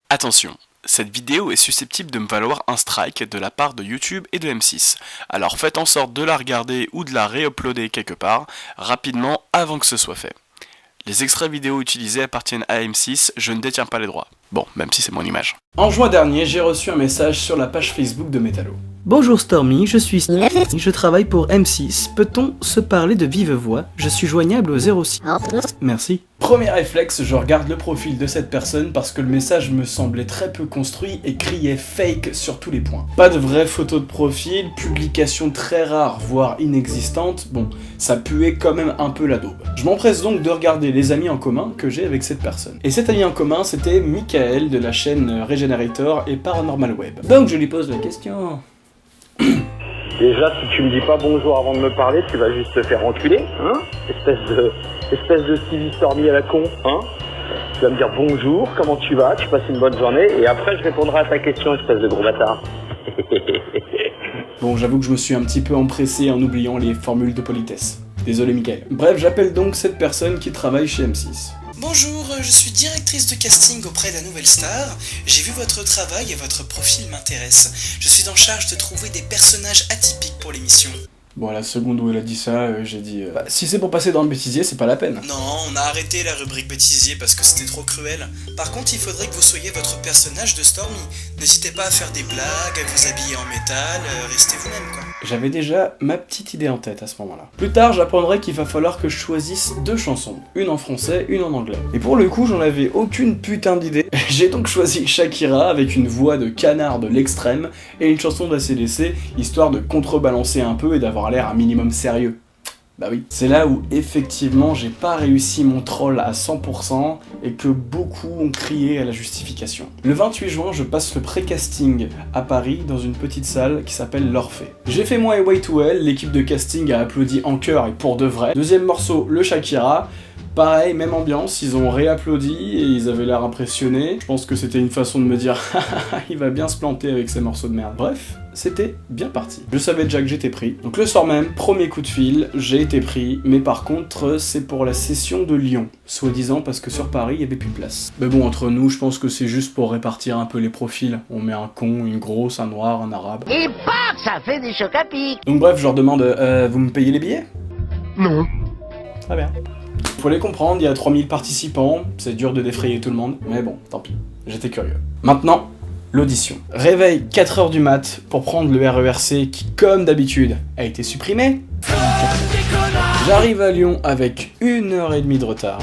Attention, cette vidéo est susceptible de me valoir un strike de la part de YouTube et de M6. Alors faites en sorte de la regarder ou de la réuploader quelque part, rapidement avant que ce soit fait. Les extraits vidéo utilisés appartiennent à M6, je ne détiens pas les droits. Bon, même si c'est mon image. En juin dernier, j'ai reçu un message sur la page Facebook de Métallo. Bonjour Stormy, je suis je travaille pour M6. Peut-on se parler de vive voix? Je suis joignable au 06. Merci. Premier réflexe, je regarde le profil de cette personne parce que le message me semblait très peu construit et criait fake sur tous les points. Pas de vraie photo de profil, publication très rare, voire inexistante, bon, ça puait quand même un peu la daube. Je m'empresse donc de regarder les amis en commun que j'ai avec cette personne. Et cet ami en commun, c'était Michael de la chaîne Regenerator et Paranormal Web. Donc je lui pose la question... Déjà, si tu me dis pas bonjour avant de me parler, tu vas juste te faire enculer, hein? Espèce de Stevie Stormy à la con, hein? Tu vas me dire bonjour, comment tu vas, tu passes une bonne journée, et après je répondrai à ta question, espèce de gros bâtard. Bon, j'avoue que je me suis un petit peu empressé en oubliant les formules de politesse. Désolé Michael. Bref, j'appelle donc cette personne qui travaille chez M6. Bonjour, je suis directrice de casting auprès d'A Nouvelle Star. J'ai vu votre travail et votre profil m'intéresse. Je suis en charge de trouver des personnages atypiques pour l'émission. Bon, à la seconde où elle a dit ça, j'ai dit... Bah, si c'est pour passer dans le bêtisier, c'est pas la peine. Non, on a arrêté la rubrique bêtisier parce que c'était trop cruel. Par contre, il faudrait que vous soyez votre personnage de Stormy. N'hésitez pas à faire des blagues, à vous habiller en métal, restez vous-même quoi. J'avais déjà ma petite idée en tête à ce moment-là. Plus tard, j'apprendrai qu'il va falloir que je choisisse 2 chansons. Une en français, une en anglais. Et pour le coup, j'en avais aucune putain d'idée. J'ai donc choisi Shakira avec une voix de canard de l'extrême et une chanson d'ACDC, histoire de contrebalancer un peu et d'avoir l'air un minimum sérieux. Bah oui. C'est là où effectivement j'ai pas réussi mon troll à 100% et que beaucoup ont crié à la justification. Le 28 juin, je passe le pré-casting à Paris dans une petite salle qui s'appelle l'Orphée. J'ai fait moi et Way to Hell, l'équipe de casting a applaudi en chœur et pour de vrai. Deuxième morceau, le Shakira. Pareil, même ambiance, ils ont réapplaudi et ils avaient l'air impressionnés. Je pense que c'était une façon de me dire il va bien se planter avec ces morceaux de merde. Bref, c'était bien parti. Je savais déjà que j'étais pris. Donc le soir même, premier coup de fil, j'ai été pris, mais par contre, c'est pour la session de Lyon. Soi-disant parce que sur Paris, il y avait plus de place. Mais bon, entre nous, je pense que c'est juste pour répartir un peu les profils. On met un con, une grosse, un noir, un arabe. Et paf, ça fait des chocs à pic. Donc bref, je leur demande, vous me payez les billets? Non. Très bien. Faut les comprendre, il y a 3000 participants, c'est dur de défrayer tout le monde, mais bon, tant pis, j'étais curieux. Maintenant, l'audition. Réveil 4h du mat pour prendre le RERC qui, comme d'habitude, a été supprimé. J'arrive à Lyon avec 1h30 de retard.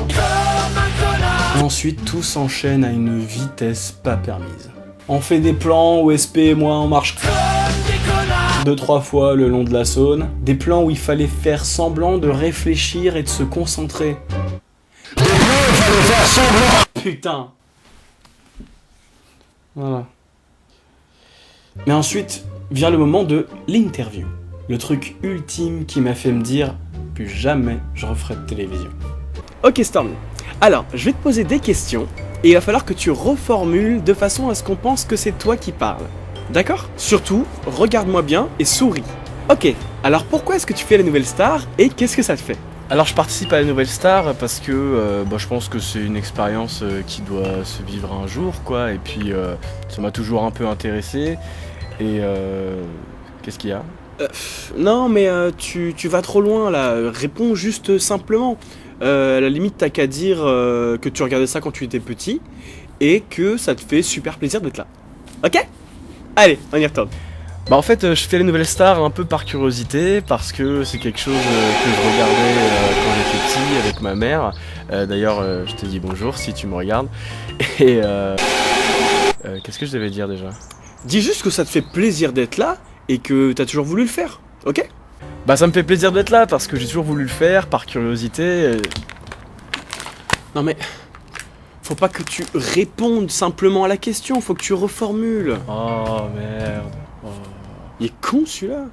Et ensuite, tout s'enchaîne à une vitesse pas permise. On fait des plans où SP et moi en marche 2-3 fois le long de la Saône, des plans où il fallait faire semblant de réfléchir et de se concentrer. Putain. Voilà. Mais ensuite vient le moment de l'interview. Le truc ultime qui m'a fait me dire plus jamais je referai de télévision. Ok Stormy, alors je vais te poser des questions et il va falloir que tu reformules de façon à ce qu'on pense que c'est toi qui parles. D'accord? Surtout, regarde-moi bien et souris. Ok, alors pourquoi est-ce que tu fais la Nouvelle Star et qu'est-ce que ça te fait? Alors je participe à la Nouvelle Star parce que je pense que c'est une expérience qui doit se vivre un jour quoi, et puis ça m'a toujours un peu intéressé, et qu'est-ce qu'il y a? Non mais tu vas trop loin là, réponds juste simplement. À la limite t'as qu'à dire que tu regardais ça quand tu étais petit et que ça te fait super plaisir d'être là. Ok? Allez, on y retourne. Bah en fait je fais la Nouvelle Star un peu par curiosité, parce que c'est quelque chose que je regardais quand j'étais petit avec ma mère. D'ailleurs je te dis bonjour si tu me regardes. Et qu'est-ce que je devais dire déjà? Dis juste que ça te fait plaisir d'être là et que t'as toujours voulu le faire, ok? Bah ça me fait plaisir d'être là parce que j'ai toujours voulu le faire par curiosité. Non mais... Faut pas que tu répondes simplement à la question, faut que tu reformules. Oh merde. Oh. Il est con celui-là.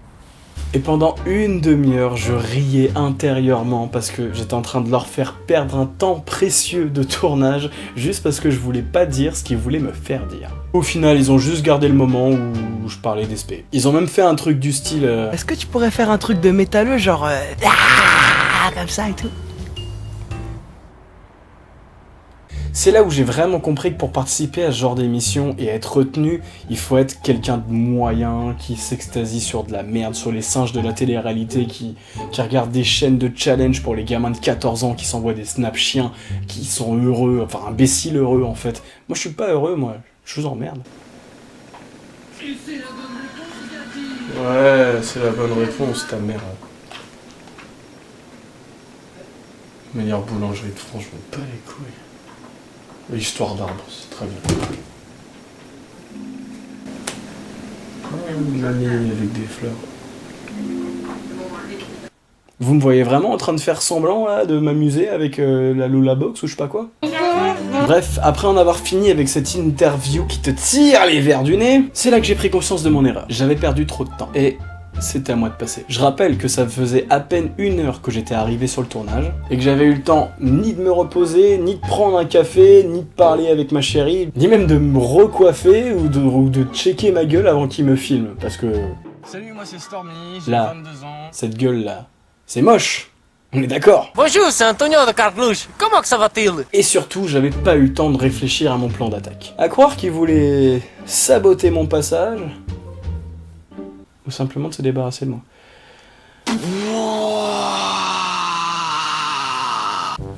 Et pendant une demi-heure, je riais intérieurement parce que j'étais en train de leur faire perdre un temps précieux de tournage juste parce que je voulais pas dire ce qu'ils voulaient me faire dire. Au final, ils ont juste gardé le moment où je parlais d'SP. Ils ont même fait un truc du style... Est-ce que tu pourrais faire un truc de métalleux, genre... comme ça et tout? C'est là où j'ai vraiment compris que pour participer à ce genre d'émission et être retenu, il faut être quelqu'un de moyen, qui s'extasie sur de la merde, sur les singes de la télé-réalité, qui regarde des chaînes de challenge pour les gamins de 14 ans qui s'envoient des snaps chiens, qui sont heureux, enfin imbéciles heureux en fait. Moi je suis pas heureux, moi, je vous emmerde. Ouais, c'est la bonne réponse, ta mère. Meilleure boulangerie de France, je m'en bats les couilles. Histoire d'arbre, c'est très bien. Une année avec des fleurs. Vous me voyez vraiment en train de faire semblant là, de m'amuser avec la Lula Box ou je sais pas quoi? Bref, après en avoir fini avec cette interview qui te tire les vers du nez, c'est là que j'ai pris conscience de mon erreur. J'avais perdu trop de temps. Et c'était à moi de passer. Je rappelle que ça faisait à peine 1 heure que j'étais arrivé sur le tournage, et que j'avais eu le temps ni de me reposer, ni de prendre un café, ni de parler avec ma chérie, ni même de me recoiffer ou de checker ma gueule avant qu'il me filme, parce que... Salut, moi c'est Stormy, j'ai Là, 22 ans. cette gueule là, c'est moche. On est d'accord. Bonjour, c'est Antonio de Cargluche. Comment que ça va-t-il? Et surtout, j'avais pas eu le temps de réfléchir à mon plan d'attaque. À croire qu'il voulait saboter mon passage, ou simplement de se débarrasser de moi.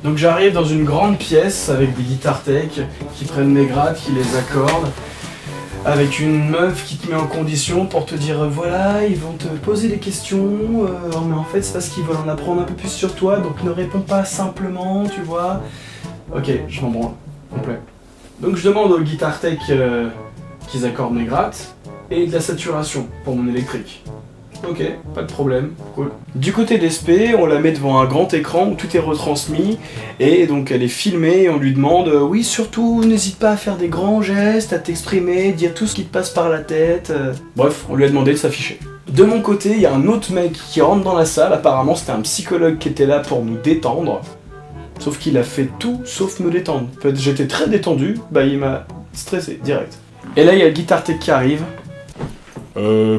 Donc j'arrive dans une grande pièce avec des guitares tech qui prennent mes grattes, qui les accordent, avec une meuf qui te met en condition pour te dire voilà, ils vont te poser des questions, mais en fait c'est parce qu'ils veulent en apprendre un peu plus sur toi, donc ne réponds pas simplement, tu vois. Ok, je m'en branle, complet. Donc je demande aux guitares tech qu'ils accordent mes grattes et de la saturation pour mon électrique. Ok, pas de problème, cool. Du côté d'SP, on la met devant un grand écran où tout est retransmis, et donc elle est filmée et on lui demande oui, surtout, n'hésite pas à faire des grands gestes, à t'exprimer, dire tout ce qui te passe par la tête. Bref, on lui a demandé de s'afficher. De mon côté, il y a un autre mec qui rentre dans la salle, apparemment c'était un psychologue qui était là pour nous détendre, sauf qu'il a fait tout sauf me détendre. En fait, j'étais très détendu, bah il m'a stressé, direct. Et là, il y a le guitar tech qui arrive.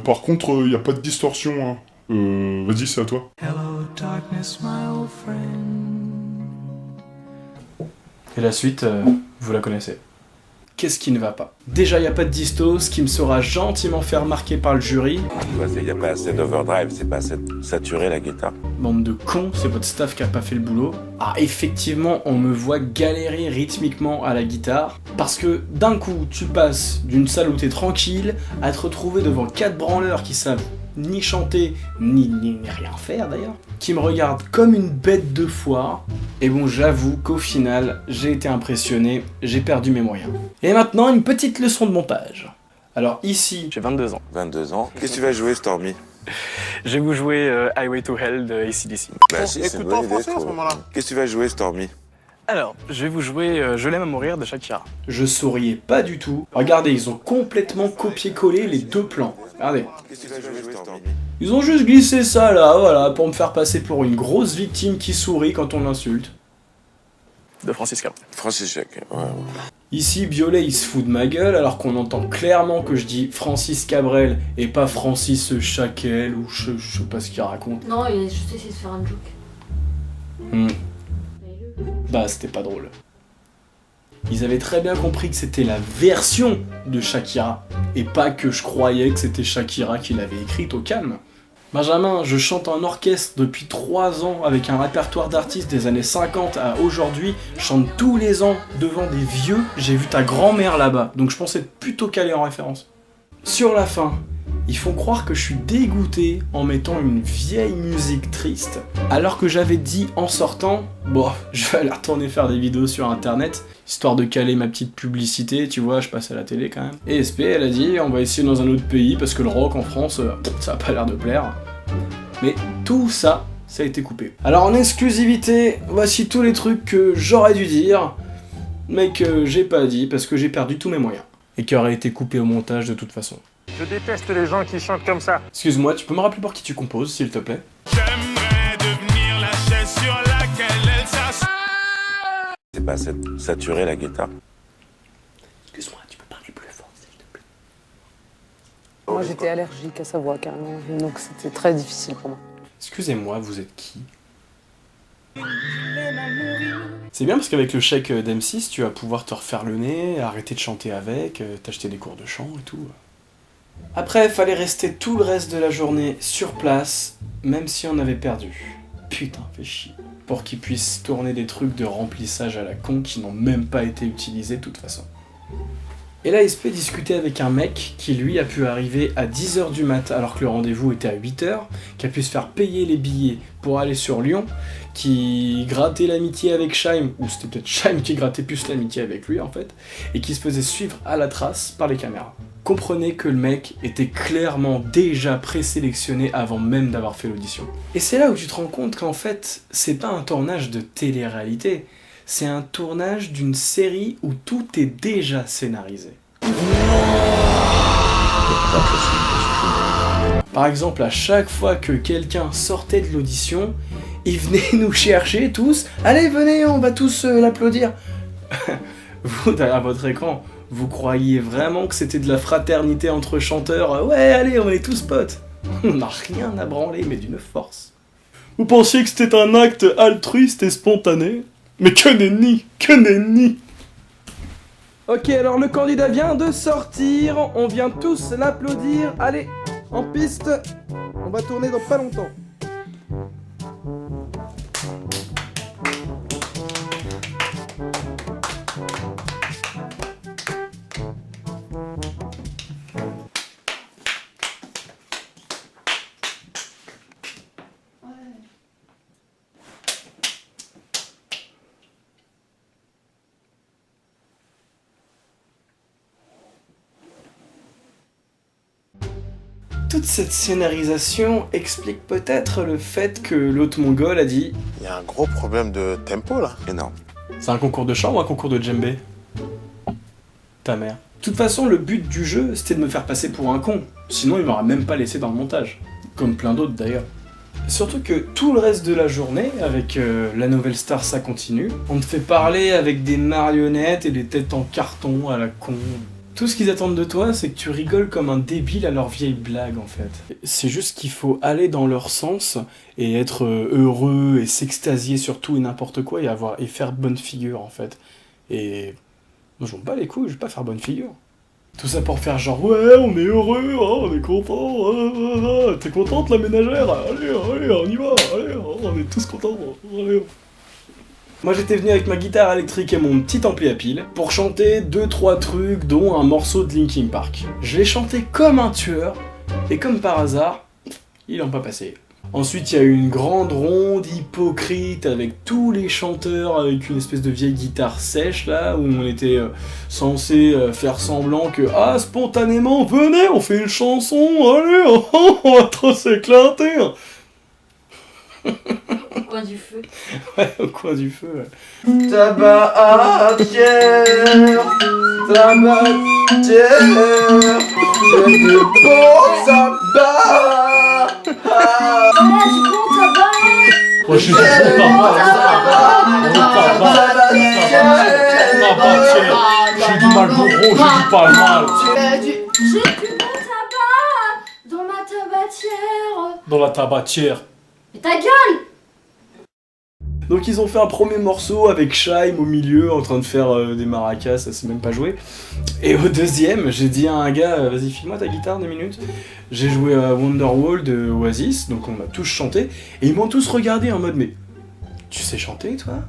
Par contre, y a pas de distorsion, hein. Vas-y, c'est à toi. Et la suite, vous la connaissez. Qu'est-ce qui ne va pas? Déjà, y a pas de disto, ce qui me sera gentiment fait remarquer par le jury. Il n'y a pas assez d'overdrive, c'est pas assez saturé la guitare. Bande de cons, c'est votre staff qui a pas fait le boulot. Ah, effectivement, on me voit galérer rythmiquement à la guitare, parce que d'un coup, tu passes d'une salle où t'es tranquille, à te retrouver devant 4 branleurs qui savent ni chanter, ni rien faire d'ailleurs, qui me regardent comme une bête de foire, et bon, j'avoue qu'au final, j'ai été impressionné, j'ai perdu mes moyens. Et maintenant, une petite leçon de montage. Alors ici, j'ai 22 ans. 22 ans. Qu'est-ce que tu vas jouer, Stormy? Je vais vous jouer Highway to Hell de AC/DC. Bah si, c'est une bonne idée, je trouve. Qu'est-ce que tu vas jouer, Stormy? Alors, je vais vous jouer Je l'aime à mourir de Shakira. Je souriais pas du tout. Regardez, ils ont complètement copié-collé les 2 plans. Regardez. Qu'est-ce que tu vas jouer, Stormy? Ils ont juste glissé ça là, voilà, pour me faire passer pour une grosse victime qui sourit quand on l'insulte. De Francis Cabrel. Francis Cabrel, ouais. Ici, Biolay, il se fout de ma gueule alors qu'on entend clairement que je dis Francis Cabrel et pas Francis Chaquel ou je sais pas ce qu'il raconte. Non, il a juste essayé de faire un joke. Bah, c'était pas drôle. Ils avaient très bien compris que c'était la version de Shakira, et pas que je croyais que c'était Shakira qui l'avait écrite, au calme. Benjamin, je chante en orchestre depuis 3 ans avec un répertoire d'artistes des années 50 à aujourd'hui, je chante tous les ans devant des vieux, j'ai vu ta grand-mère là-bas, donc je pensais être plutôt calé en référence. Sur la fin, ils font croire que je suis dégoûté en mettant une vieille musique triste, alors que j'avais dit en sortant, bon, je vais aller retourner faire des vidéos sur internet, histoire de caler ma petite publicité, tu vois, je passe à la télé quand même. Et SP, elle a dit, on va essayer dans un autre pays, parce que le rock en France, ça a pas l'air de plaire. Mais tout ça, ça a été coupé. Alors en exclusivité, voici tous les trucs que j'aurais dû dire, mais que j'ai pas dit, parce que j'ai perdu tous mes moyens. Et qui auraient été coupés au montage de toute façon. Je déteste les gens qui chantent comme ça. Excuse-moi, tu peux me rappeler pour qui tu composes, s'il te plaît? J'aimerais devenir la chaise sur laquelle elle s'assoit. C'est pas assez saturé la guitare. Excuse-moi, tu peux parler plus fort, s'il te plaît? Moi, j'étais allergique à sa voix, carrément. Donc, c'était très difficile pour moi. Excusez-moi, vous êtes qui? C'est bien parce qu'avec le chèque d'M6, tu vas pouvoir te refaire le nez, arrêter de chanter avec, t'acheter des cours de chant et tout. Après, fallait rester tout le reste de la journée sur place, même si on avait perdu. Putain, fait chier. Pour qu'ils puissent tourner des trucs de remplissage à la con qui n'ont même pas été utilisés de toute façon. Et là, SP discutait avec un mec qui, lui, a pu arriver à 10h du mat alors que le rendez-vous était à 8h, qui a pu se faire payer les billets pour aller sur Lyon, qui grattait l'amitié avec Scheim, ou c'était peut-être Scheim qui grattait plus l'amitié avec lui en fait, et qui se faisait suivre à la trace par les caméras. Comprenez que le mec était clairement déjà présélectionné avant même d'avoir fait l'audition. Et c'est là où tu te rends compte qu'en fait, c'est pas un tournage de télé-réalité, c'est un tournage d'une série où tout est déjà scénarisé. Par exemple, à chaque fois que quelqu'un sortait de l'audition, ils venaient nous chercher tous. Allez, venez, on va tous l'applaudir. Vous, derrière votre écran, vous croyez vraiment que c'était de la fraternité entre chanteurs? Ouais, allez, on est tous potes. On n'a rien à branler, mais d'une force. Vous pensiez que c'était un acte altruiste et spontané? Mais que nenni, que nenni. Ok, alors le candidat vient de sortir, on vient tous l'applaudir. Allez, en piste, on va tourner dans pas longtemps. Toute cette scénarisation explique peut-être le fait que l'hôte mongol a dit « Il y a un gros problème de tempo là. Énorme. C'est un concours de chant ou un concours de djembé? Ta mère. De toute façon, le but du jeu, c'était de me faire passer pour un con. Sinon, il m'aurait même pas laissé dans le montage. Comme plein d'autres d'ailleurs. Surtout que tout le reste de la journée, avec la Nouvelle Star ça continue, on te fait parler avec des marionnettes et des têtes en carton à la con. Tout ce qu'ils attendent de toi, c'est que tu rigoles comme un débile à leurs vieilles blagues, en fait. C'est juste qu'il faut aller dans leur sens et être heureux et s'extasier sur tout et n'importe quoi et faire bonne figure, en fait. Et moi, je m'en bats les couilles, je vais pas faire bonne figure. Tout ça pour faire genre, ouais, on est heureux, oh, on est content, t'es contente la ménagère? Allez, on y va, allez, on est tous contents, allez. Moi j'étais venu avec ma guitare électrique et mon petit ampli à pile pour chanter 2-3 trucs dont un morceau de Linkin Park. Je l'ai chanté comme un tueur et comme par hasard, ils l'ont pas passé. Ensuite il y a eu une grande ronde hypocrite avec tous les chanteurs avec une espèce de vieille guitare sèche là où on était censé faire semblant que ah spontanément venez on fait une chanson, allez on va trop s'éclater. Au coin du feu. Ouais, au coin du feu, ouais. Tabatière, j'ai du bon tabac. Voilà, du bon tabac. Moi, je suis du bon tabac. J'ai du Marlboro, j'ai du pas mal. J'ai du bon tabac dans ma tabatière. Dans la tabatière. Mais ta gueule! Donc ils ont fait un premier morceau avec Scheim au milieu en train de faire des maracas, ça s'est même pas joué. Et au deuxième, j'ai dit à un gars, vas-y file-moi ta guitare 2 minutes. J'ai joué à Wonderwall de Oasis, donc on a tous chanté, et ils m'ont tous regardé en mode mais tu sais chanter toi?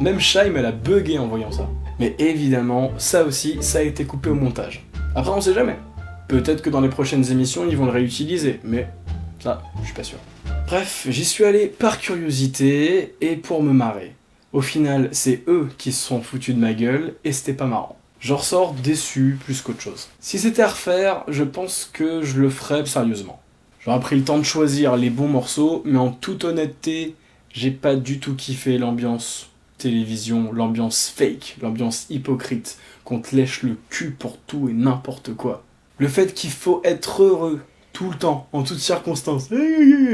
Même Scheim elle a bugué en voyant ça. Mais évidemment, ça aussi, ça a été coupé au montage. Après on sait jamais. Peut-être que dans les prochaines émissions ils vont le réutiliser, mais ça, je suis pas sûr. Bref, j'y suis allé par curiosité et pour me marrer. Au final, c'est eux qui se sont foutus de ma gueule et c'était pas marrant. J'en ressors déçu plus qu'autre chose. Si c'était à refaire, je pense que je le ferais sérieusement. J'aurais pris le temps de choisir les bons morceaux, mais en toute honnêteté, j'ai pas du tout kiffé l'ambiance télévision, l'ambiance fake, l'ambiance hypocrite, qu'on te lèche le cul pour tout et n'importe quoi. Le fait qu'il faut être heureux, tout le temps, en toutes circonstances,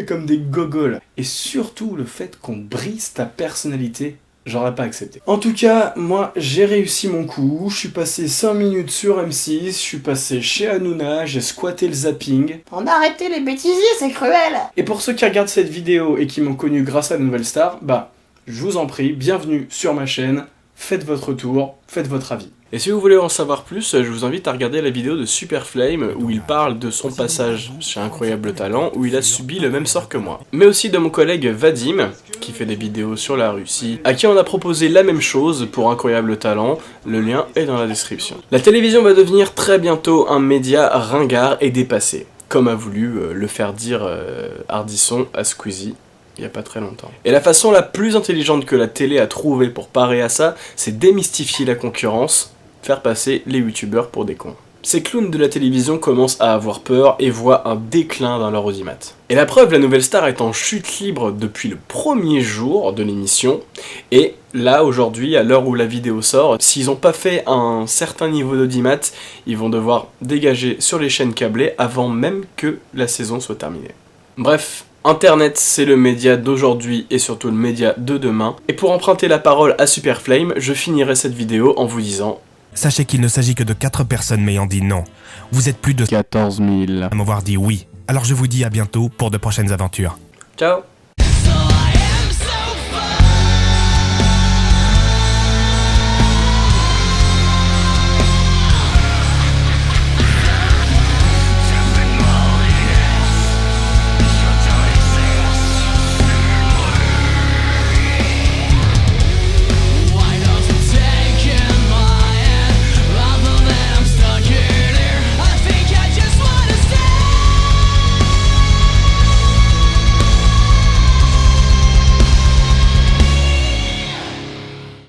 comme des gogoles. Et surtout le fait qu'on brise ta personnalité j'aurais pas accepté. En tout cas, moi, j'ai réussi mon coup, je suis passé 5 minutes sur M6, je suis passé chez Hanouna, j'ai squatté le zapping. On a arrêté les bêtisiers, c'est cruel. Et pour ceux qui regardent cette vidéo et qui m'ont connu grâce à la Nouvelle Star, bah, je vous en prie, bienvenue sur ma chaîne, faites votre tour, faites votre avis. Et si vous voulez en savoir plus, je vous invite à regarder la vidéo de Superflame où il parle de son passage chez Incroyable Talent où il a subi le même sort que moi. Mais aussi de mon collègue Vadim, qui fait des vidéos sur la Russie, à qui on a proposé la même chose pour Incroyable Talent, le lien est dans la description. La télévision va devenir très bientôt un média ringard et dépassé, comme a voulu le faire dire Ardisson à Squeezie. Il n'y a pas très longtemps. Et la façon la plus intelligente que la télé a trouvée pour parer à ça, c'est démystifier la concurrence, faire passer les youtubeurs pour des cons. Ces clowns de la télévision commencent à avoir peur et voient un déclin dans leur audimat. Et la preuve, la Nouvelle Star est en chute libre depuis le premier jour de l'émission, et là, aujourd'hui, à l'heure où la vidéo sort, s'ils n'ont pas fait un certain niveau d'audimat, ils vont devoir dégager sur les chaînes câblées avant même que la saison soit terminée. Bref, Internet, c'est le média d'aujourd'hui et surtout le média de demain. Et pour emprunter la parole à Superflame, je finirai cette vidéo en vous disant: sachez qu'il ne s'agit que de 4 personnes m'ayant dit non. Vous êtes plus de 14 000 à m'avoir dit oui. Alors je vous dis à bientôt pour de prochaines aventures. Ciao.